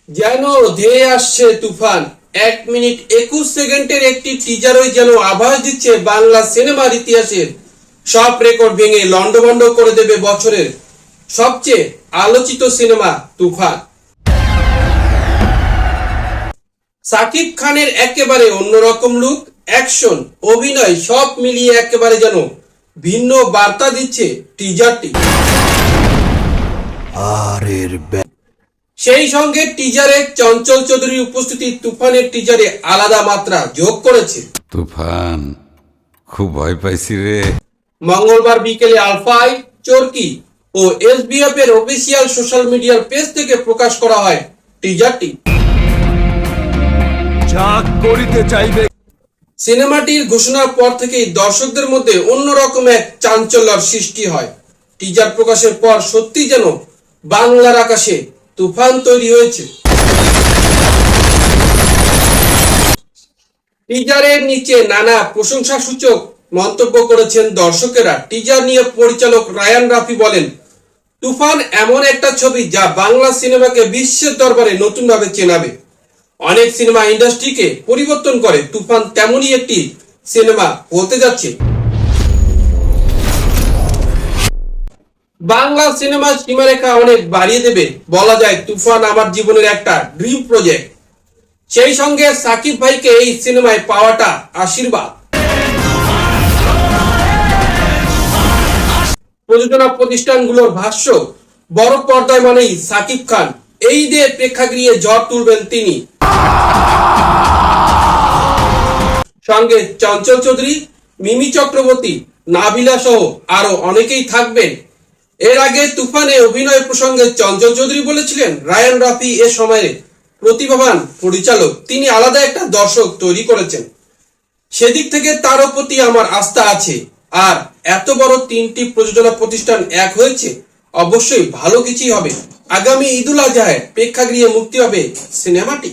যেন ধেয়ে আসছে তুফান। 1 মিনিট 21 সেকেন্ডের একটি টিজারই যেন আভাস দিচ্ছে বাংলা সিনেমার ইতিহাসের সব রেকর্ড ভেঙে লন্ডভন্ড করে দেবে বছরের সবচেয়ে আলোচিত সিনেমা তুফান। সাকিব খানের একেবারে অন্যরকম লুক, অ্যাকশন, অভিনয় সব মিলিয়ে একেবারে যেন ভিন্ন বার্তা দিচ্ছে টিজারটি। সেই সঙ্গে টিজারে চঞ্চল চৌধুরীর উপস্থিতি তুফানের টিজারে আলাদা মাত্রা যোগ করেছে। তুফান, খুব ভয় পাইছি রে। মঙ্গলবার বিকেলে আলফাই, চরকি ও এসবিএফ এর অফিসিয়াল সোশ্যাল মিডিয়ার পেজ থেকে প্রকাশ করা হয় টিজারটি। সিনেমাটির ঘোষণার পর থেকেই দর্শকদের মধ্যে অন্যরকম এক চাঞ্চল্যের সৃষ্টি হয়। টিজার প্রকাশের পর সত্যি যেন বাংলার আকাশে তুফান তৈরি হয়েছে। টিজারের নিচে নানা প্রশংসাসূচক মন্তব্য করেছেন দর্শকেরা। টিজার নিয়ে পরিচালক রায়ান রাফি বলেন, তুফান এমন একটা ছবি যা বাংলা সিনেমাকে বিশ্বের দরবারে নতুনভাবে চেনাবে, অনেক সিনেমা ইন্ডাস্ট্রিকে পরিবর্তন করে। তুফান তেমনই একটি সিনেমা হতে যাচ্ছে। বাংলা সিনেমার সীমারেখা অনেক বাড়িয়ে দেবে বলা যায়। তুফান আমার জীবনের একটা ড্রিম প্রজেক্ট। সেই সঙ্গে সাকিব ভাইকে এই সিনেমায় পাওয়াটা আশীর্বাদ। প্রযোজনা প্রতিষ্ঠানগুলোর ভাষ্য, বড় পর্দায় মানেই সাকিব খান। এই ঈদে প্রেক্ষাগৃহে ঝড় তুলবেন তিনি। সঙ্গে চঞ্চল চৌধুরী, মিমি চক্রবর্তী, নাবিলা সহ আরো অনেকেই থাকবেন। এর আগে তুফানে অভিনয় প্রসঙ্গে চঞ্চল চৌধুরী বলেছিলেন, রায়ান রাফি এ সময়ে প্রতিভাবান পরিচালক, তিনি আলাদা একটা দর্শক তৈরি করেছেন। সেদিক থেকে তারও প্রতি আমার আস্থা আছে। আর এত বড় 3টি প্রযোজনা প্রতিষ্ঠান এক হয়েছে, অবশ্যই ভালো কিছুই হবে। আগামী ঈদুল আজহায় প্রেক্ষাগৃহে মুক্তি হবে সিনেমাটি।